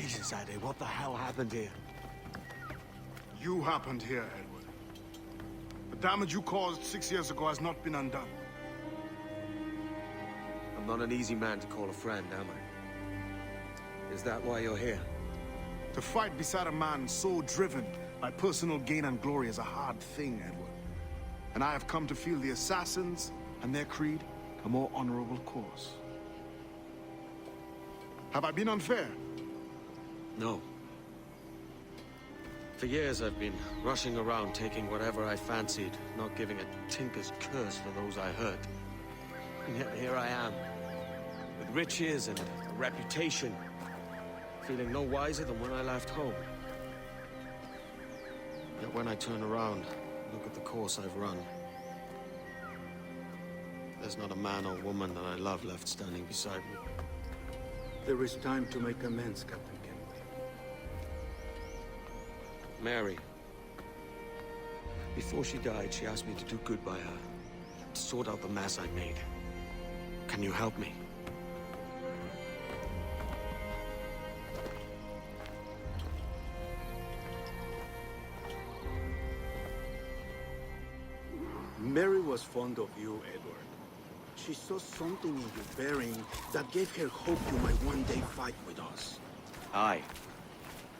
Jesus, Eddie, what the hell happened here? You happened here, Edward. The damage you caused 6 years ago has not been undone. I'm not an easy man to call a friend, am I? Is that why you're here? To fight beside a man so driven by personal gain and glory is a hard thing, Edward. And I have come to feel the assassins and their creed a more honorable course. Have I been unfair? No. For years I've been rushing around taking whatever I fancied, not giving a tinker's curse for those I hurt. And yet here I am, with riches and a reputation, feeling no wiser than when I left home. Yet when I turn around, look at the course I've run. There's not a man or woman that I love left standing beside me. There is time to make amends, Captain Kenway. Mary. Before she died, she asked me to do good by her, to sort out the mess I made. Can you help me? Mary was fond of you, Edward. She saw something in your bearing that gave her hope you might one day fight with us. Aye.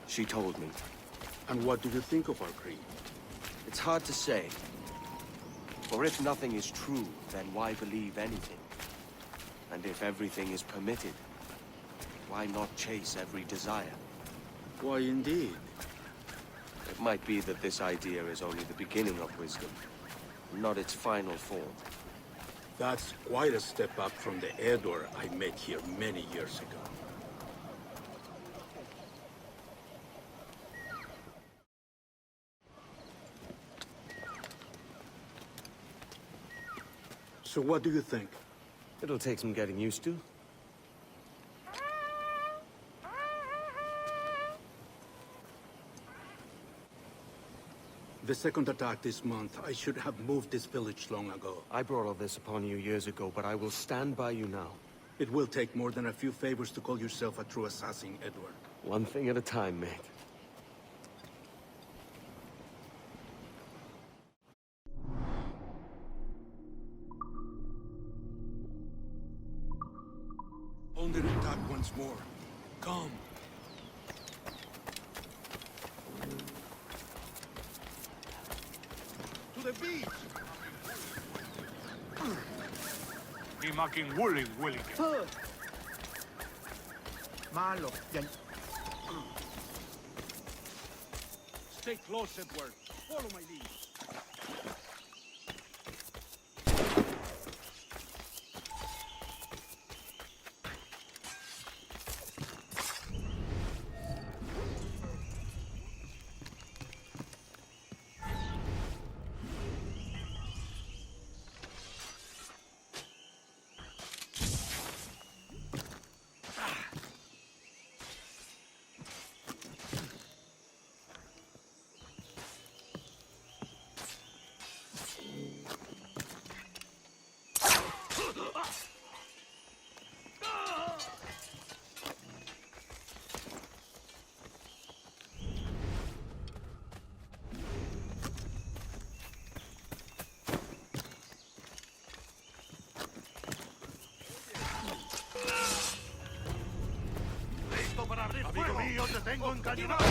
She told me. And what do you think of our creed? It's hard to say. For if nothing is true, then why believe anything? And if everything is permitted, why not chase every desire? Why, indeed. It might be that this idea is only the beginning of wisdom, not its final form. That's quite a step up from the Edward I met here many years ago. So what do you think? It'll take some getting used to. The second attack this month, I should have moved this village long ago. I brought all this upon you years ago, but I will stand by you now. It will take more than a few favors to call yourself a true assassin, Edward. One thing at a time, mate. Under attack once more. Come. To the beach! Be making woolly willy. Malo, yan. Stay close, Edward. Follow my lead. Amigo mío, te tengo encañonado.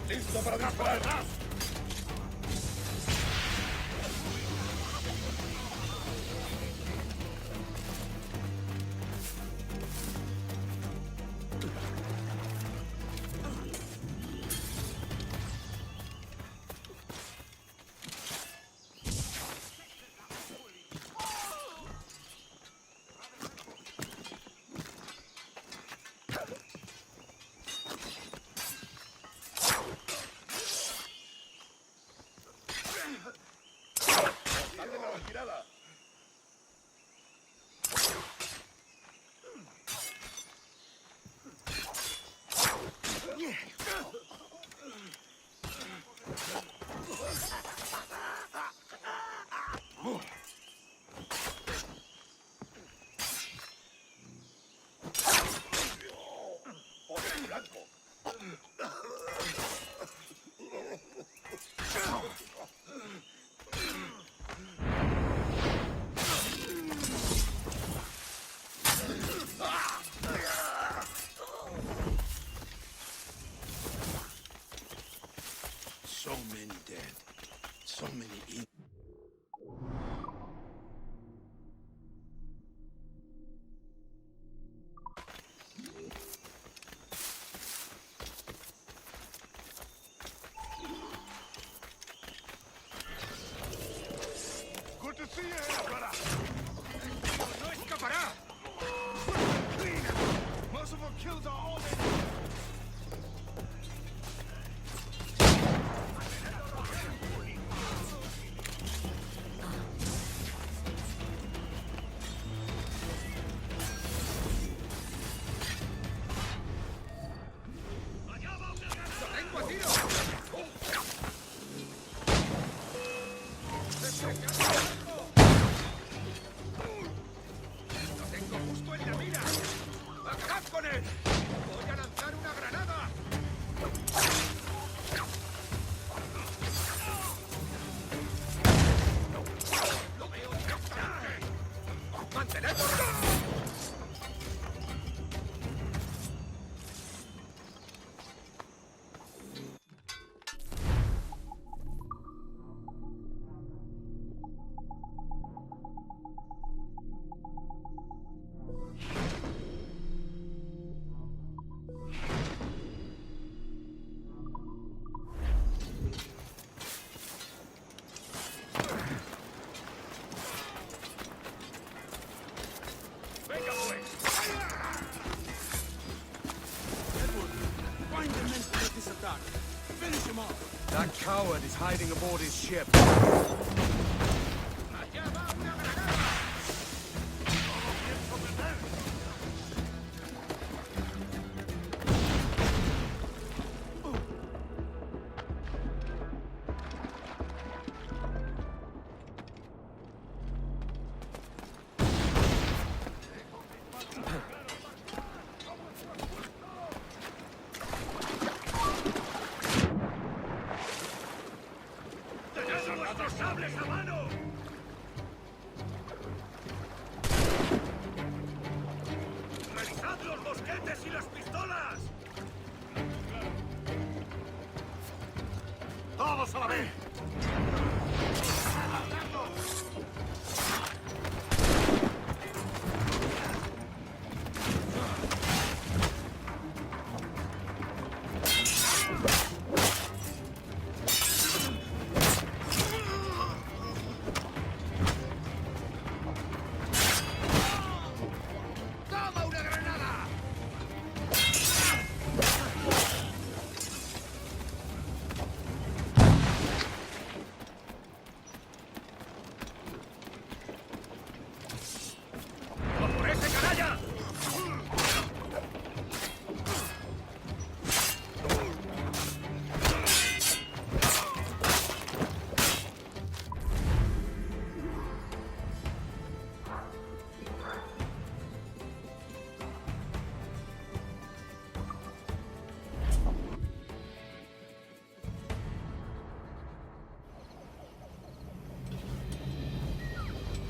¡Listo para disparar! Find the men to let this attack. Finish him off. That coward is hiding aboard his ship. ¡Todos a la vez!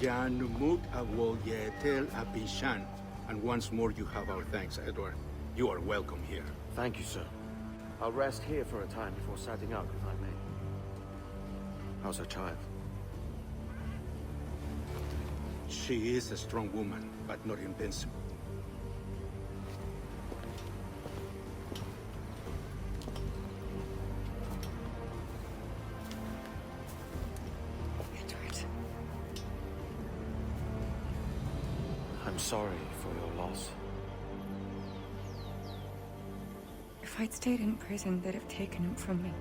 Janumut Awol Yetel Abishan. And once more you have our thanks, Edward. You are welcome here. Thank you, sir. I'll rest here for a time before setting out, if I may. How's her child? She is a strong woman, but not invincible. Edward. I'm sorry for your loss. If I'd stayed in prison, they'd have taken him from me.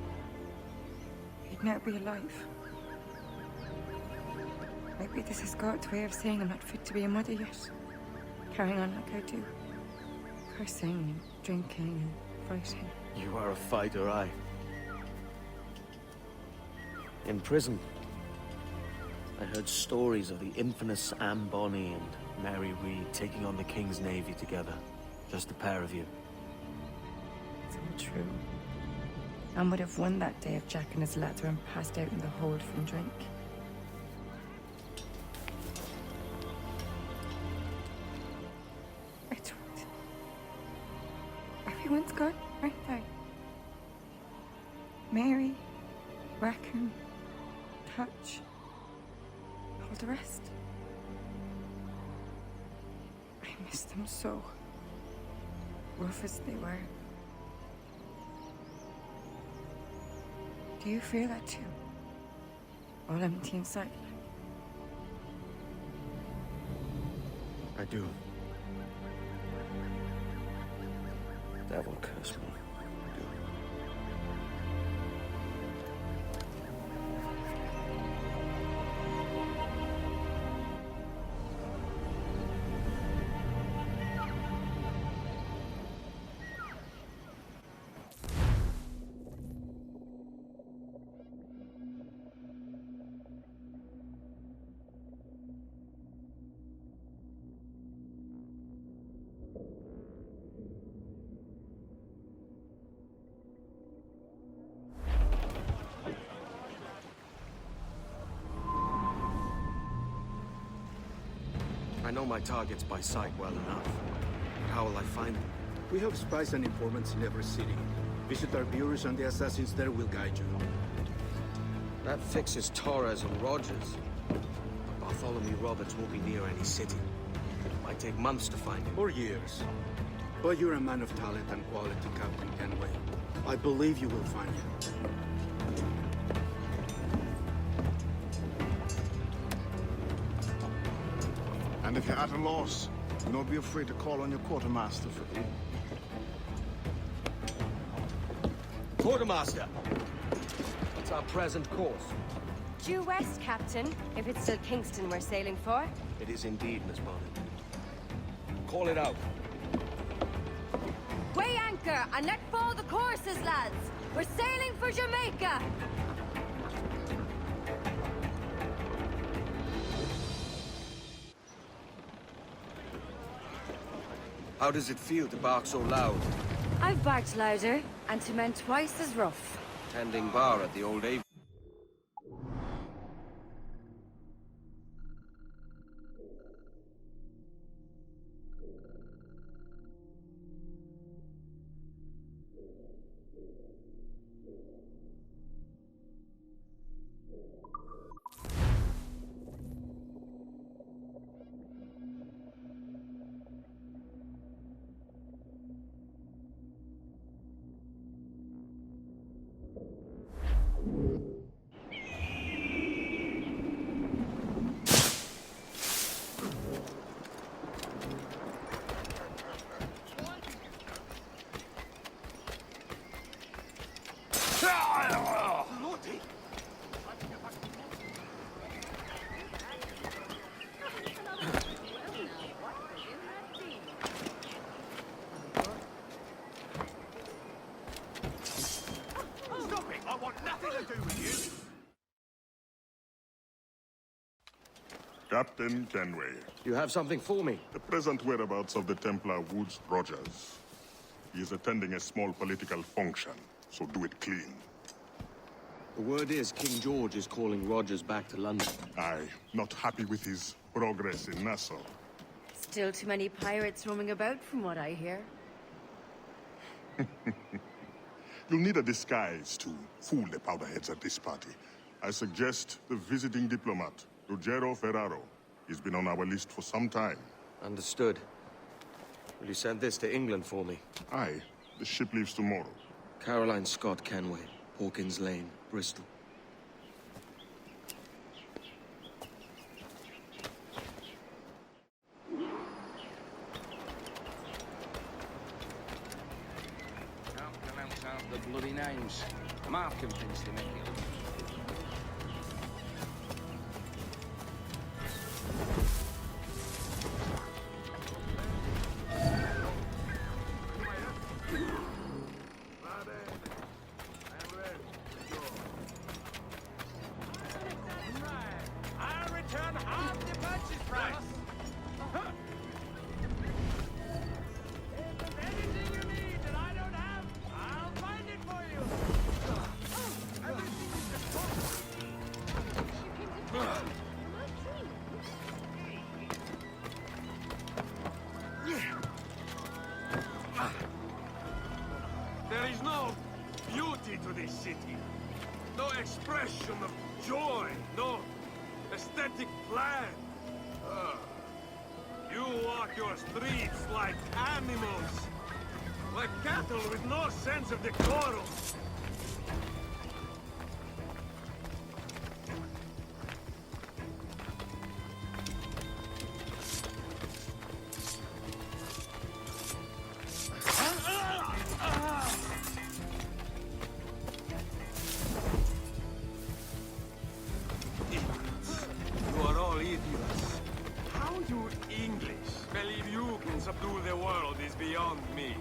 He'd now be alive. Maybe this is God's way of saying I'm not fit to be a mother yet. Carrying on like I do. Cursing and drinking and fighting. You are a fighter, aye. In prison, I heard stories of the infamous Anne Bonny and Mary Read taking on the King's Navy together. Just the pair of you. It's all true. Anne would have won that day if Jack and his lads weren't passed out in the hold from drink. Edward. Everyone's gone, aren't they? Mary, Raccoon, Touch, all the rest. I miss them so. Rough as they were. Do you feel that too? All empty inside? I do. Devil curse me. I do. know my targets by sight well enough. But how will I find them? We have spies and informants in every city. Visit our bureaus and the assassins there will guide you. That fixes Torres and Rogers. But Bartholomew Roberts won't be near any city. It might take months to find him. Or years. But you're a man of talent and quality, Captain Kenway. I believe you will find him. And if you're at a loss, do not be afraid to call on your quartermaster for aid. Quartermaster! What's our present course? Due west, Captain. If it's still Kingston we're sailing for. It is indeed, Miss Bonnet. Call it out. Weigh anchor and let fall the courses, lads. We're sailing for Jamaica. How does it feel to bark so loud? I've barked louder, and to men twice as rough. Tending bar at the old Aviary. Stop it! I want nothing to do with you! Captain Kenway, You have something for me? the present whereabouts of the Templar Woods Rogers. He is attending a small political function, so do it clean. The word is King George is calling Rogers back to London. Aye, not happy with his progress in Nassau. Still too many pirates roaming about, from what I hear. You'll need a disguise to fool the powderheads at this party. I suggest the visiting diplomat, Ruggiero Ferraro. He's been on our list for some time. Understood. Will you send this to England for me? Aye, the ship leaves tomorrow. Caroline Scott Kenway, Hawkins Lane, Bristol. Can't pronounce out the bloody names. Markham tends to make it. I'll return half the purchase price! If there's anything you need that I don't have, I'll find it for you! Everything is There is no beauty to this city. No expression of joy. No aesthetic plan. You walk your streets like animals. Like cattle with no sense of decorum. You are all idiots. How you English believe you can subdue the world is beyond me.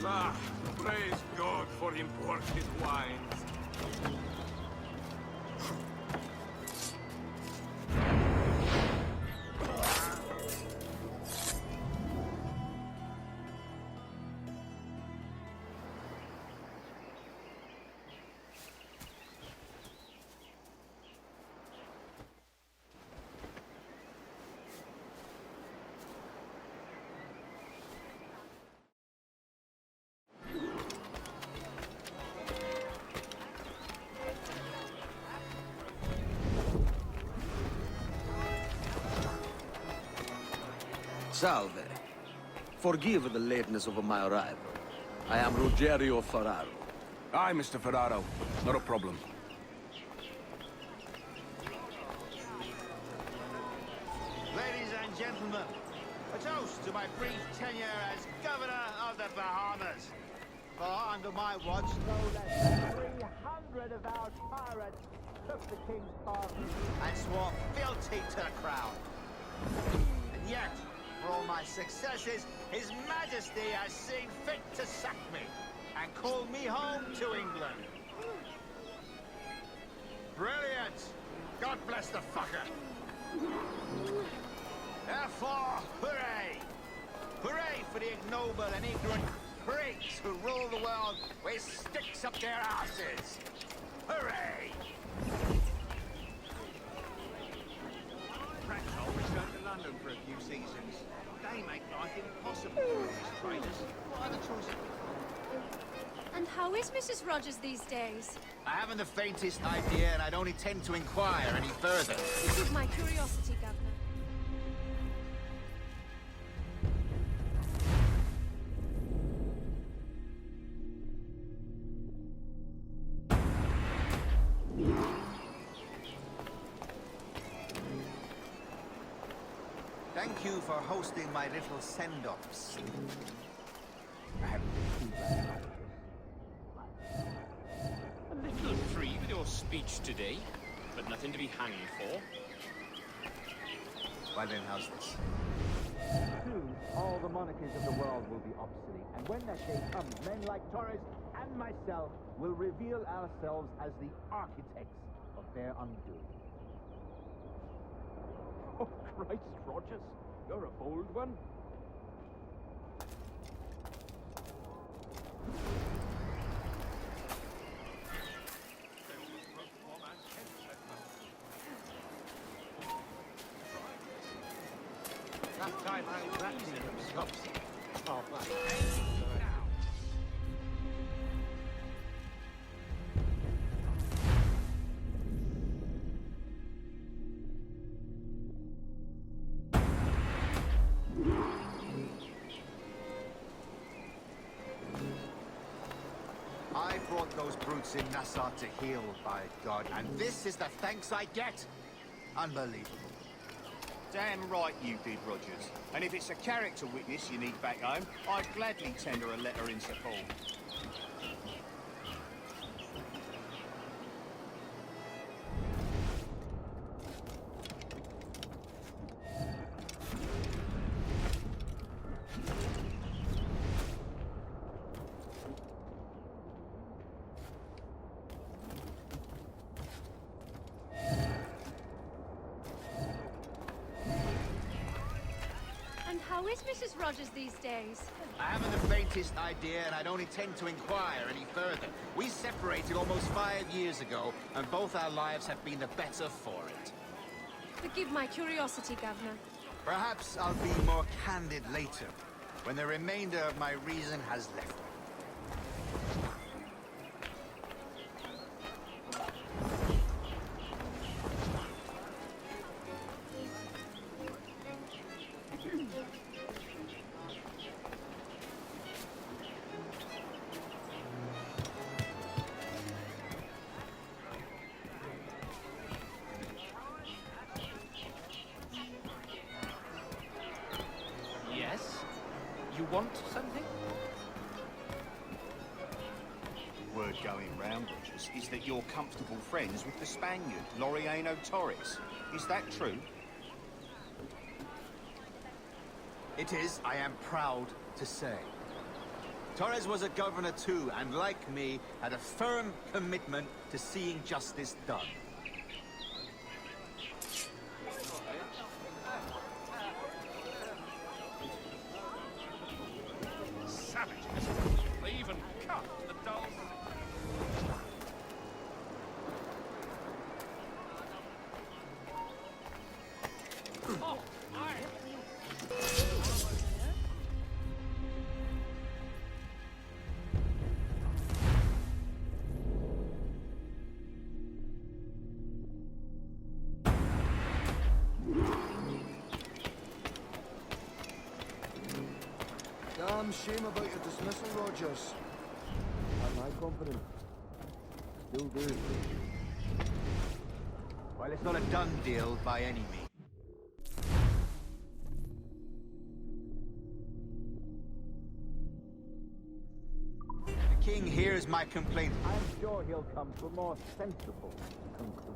Ah, praise God for imported wines. Salve. Forgive the lateness of my arrival. I am Rogero Ferraro. Aye, Mr. Ferraro. Not a problem. Ladies and gentlemen, a toast to my brief tenure as Governor of the Bahamas. For under my watch, no less than 300 of our pirates took the King's pardon and swore fealty to the crown. And yet, for all my successes, His Majesty has seen fit to sack me and call me home to England. Brilliant! God bless the fucker! Therefore, hooray! Hooray for the ignoble and ignorant pricks who rule the world with sticks up their asses! Hooray! Perhaps I'll return to London for a few seasons. They make life impossible for these traders. What other choice? And how is Mrs. Rogers these days? I haven't the faintest idea, and I don't intend to inquire any further. This is my curiosity, Governor. Thank you for hosting my little send-offs. A little free with your speech today, but nothing to be hanged for. Well then, how's this? Soon, all the monarchies of the world will be obsolete, and when that day comes, men like Torres and myself will reveal ourselves as the architects of their undoing. Oh, Christ, Rogers, you're a bold one. That time I wrapped in stops. Oh, I brought those brutes in Nassau to heal, by God, and this is the thanks I get? Unbelievable. Damn right you did, Rogers. And if it's a character witness you need back home, I'd gladly tender a letter in support. And how is Mrs. Rogers these days? I haven't the faintest idea, and I don't intend to inquire any further. We separated almost 5 years ago, and both our lives have been the better for it. Forgive my curiosity, Governor. Perhaps I'll be more candid later, when the remainder of my reason has left me. Yes? You want something? Word going round, Rogers, is that you're comfortable friends with the Spaniard, Laureano Torres. Is that true? It is, I am proud to say. Torres was a governor too, and like me, had a firm commitment to seeing justice done. Savages. They even cut the dull... Oh, Damn shame about your dismissal, Rogers. Have my confidence. Still do. Well, it's not a done deal by any means. The king hears my complaint. I'm sure he'll come to a more sensible conclusion.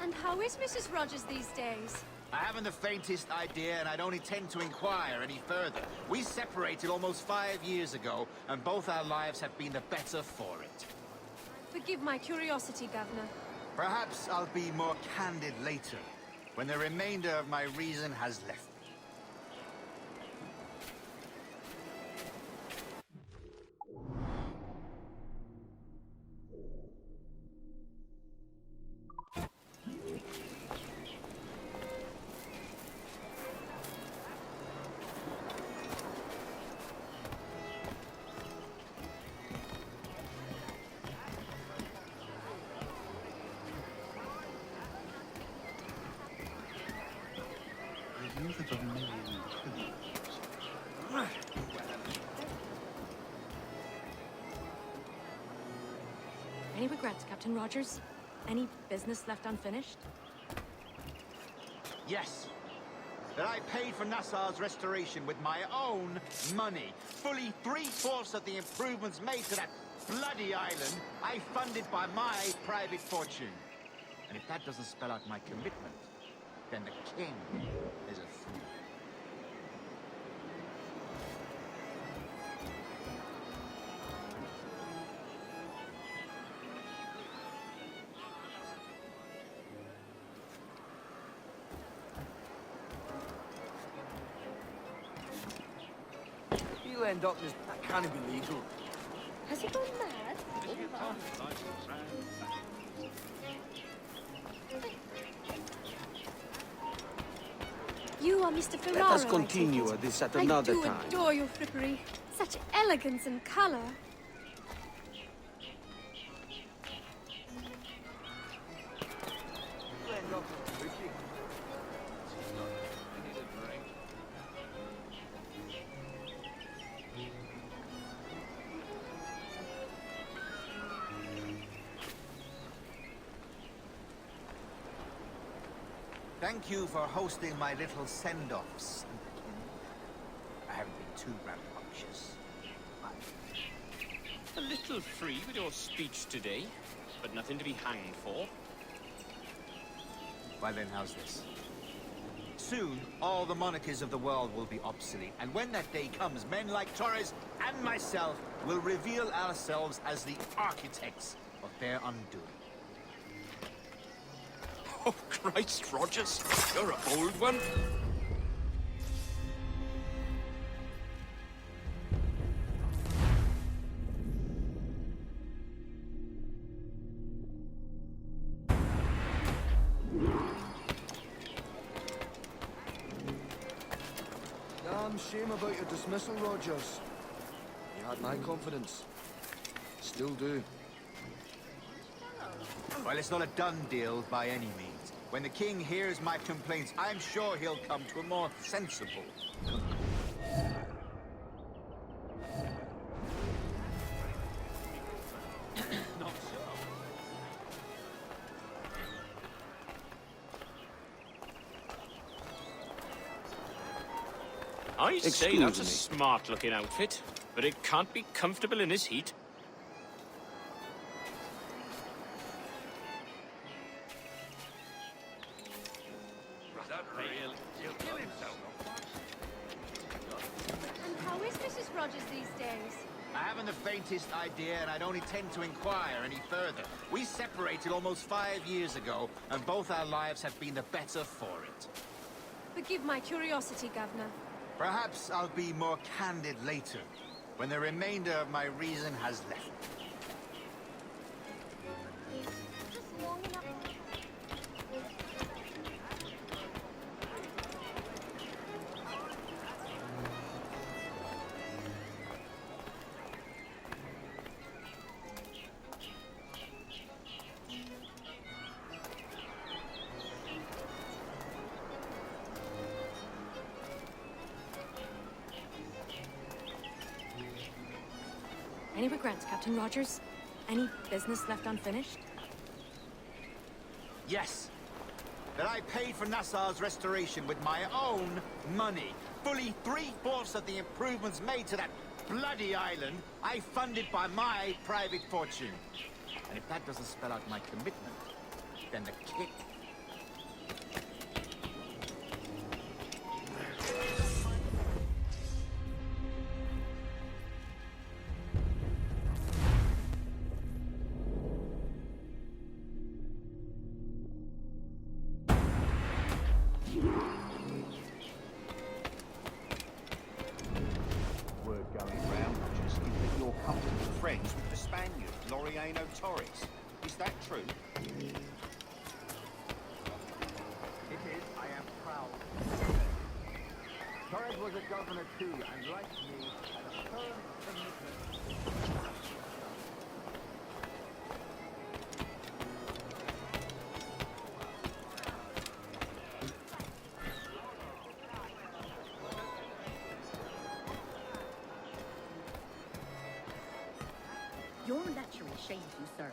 And how is Mrs. Rogers these days? I haven't the faintest idea, and I don't intend to inquire any further. We separated almost 5 years ago, and both our lives have been the better for it. Forgive my curiosity, Governor. Perhaps I'll be more candid later, when the remainder of my reason has left me. Any regrets, Captain Rogers? Any business left unfinished? Yes. That I paid for Nassau's restoration with my own money. Fully 3/4 of the improvements made to that bloody island, I funded by my private fortune. And if that doesn't spell out my commitment, then the king is a fool. He'll end up as... That can't be legal. Has he gone mad? You are Mr. Ferraro, Let us I continue take it. this at another time. I do adore your frippery. Such elegance and color. He'll end up as Ricky. Thank you for hosting my little send-offs. I haven't been too rambunctious. A little free with your speech today, but nothing to be hanged for. Well then, how's this? Soon, all the monarchies of the world will be obsolete, and when that day comes, men like Torres and myself will reveal ourselves as the architects of their undoing. Oh, Christ, Rogers, you're a bold one. Damn shame about your dismissal, Rogers. You had my confidence. Still do. Well, it's not a done deal by any means. When the king hears my complaints, I'm sure he'll come to a more sensible conclusion. Not so. I say Excuse that's a me. smart-looking outfit, but it can't be comfortable in this heat. And how is Mrs. Rogers these days? I haven't the faintest idea, and I don't intend to inquire any further. We separated almost 5 years ago, and both our lives have been the better for it. Forgive my curiosity, Governor. Perhaps I'll be more candid later, when the remainder of my reason has left me. Just long enough. Any regrets, Captain Rogers? Any business left unfinished? Yes. That I paid for Nassau's restoration with my own money. Fully 3/4 of the improvements made to that bloody island, I funded by my private fortune. And if that doesn't spell out my commitment, then the kick. Word going round, Rogers, is that you're comfortable friends with the Spaniard, Laureano Torres. Is that true? It is. I am proud. Torres was a governor too, and like me, had a firm commitment. Your lechery shames you, sir.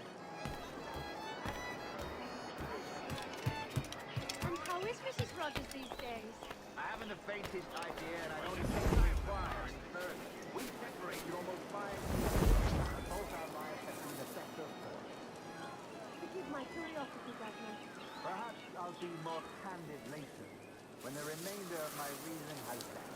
And how is Mrs. Rogers these days? I haven't the faintest idea, and I don't intend to inquire any further. We separated almost 5 years ago, and both our lives have been the best of her. Forgive my curiosity, Governor. Perhaps I'll be more candid later, when the remainder of my reason has passed.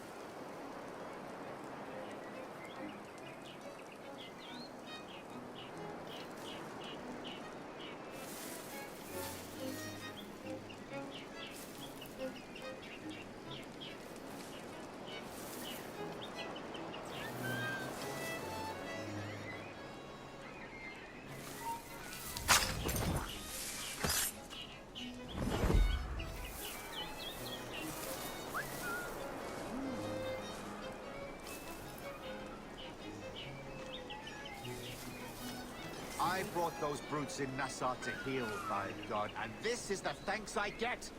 I brought those brutes in Nassau to heal, by God, and this is the thanks I get?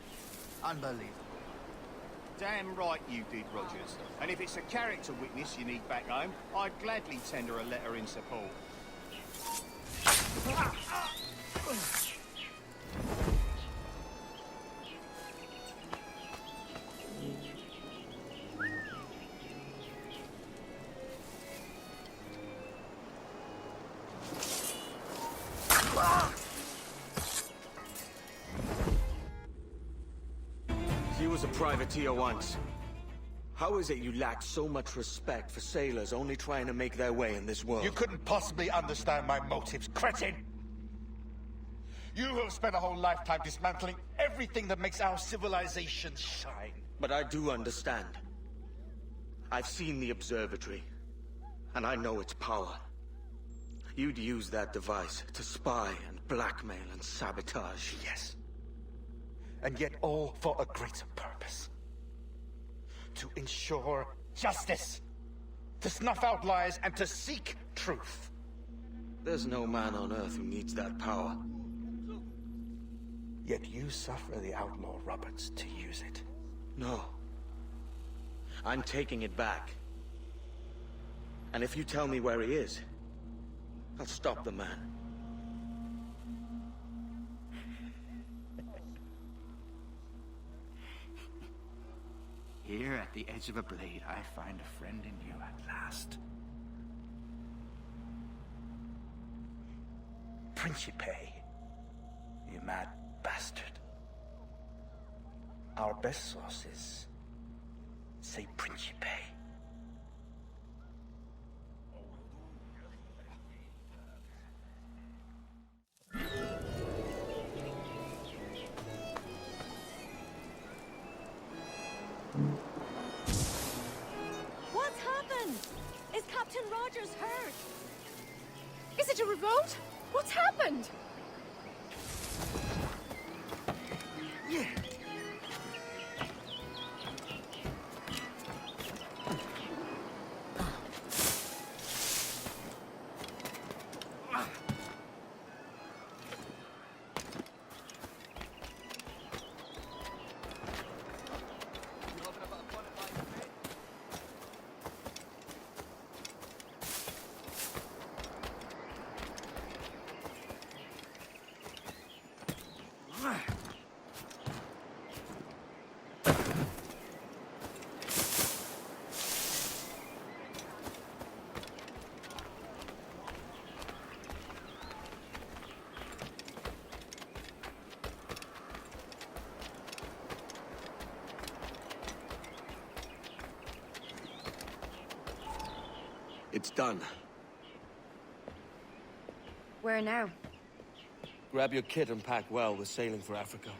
Unbelievable. Damn right you did, Rogers. And if it's a character witness you need back home, I'd gladly tender a letter in support. He was a privateer once. How is it you lack so much respect for sailors only trying to make their way in this world? You couldn't possibly understand my motives, cretin! You have spent a whole lifetime dismantling everything that makes our civilization shine. But I do understand. I've seen the observatory, and I know its power. You'd use that device to spy and blackmail and sabotage. Yes. And yet all for a greater purpose. To ensure justice. To snuff out lies and to seek truth. There's no man on Earth who needs that power. Yet you suffer the outlaw Roberts to use it. No. I'm taking it back. And if you tell me where he is, I'll stop the man. Here at the edge of a blade, I find a friend in you at last. Principe, you mad bastard. Our best sources say Principe. What's happened? Is Captain Rogers hurt? Is it a revolt? What's happened? Yeah. It's done. Where now? Grab your kit and pack well. We're sailing for Africa.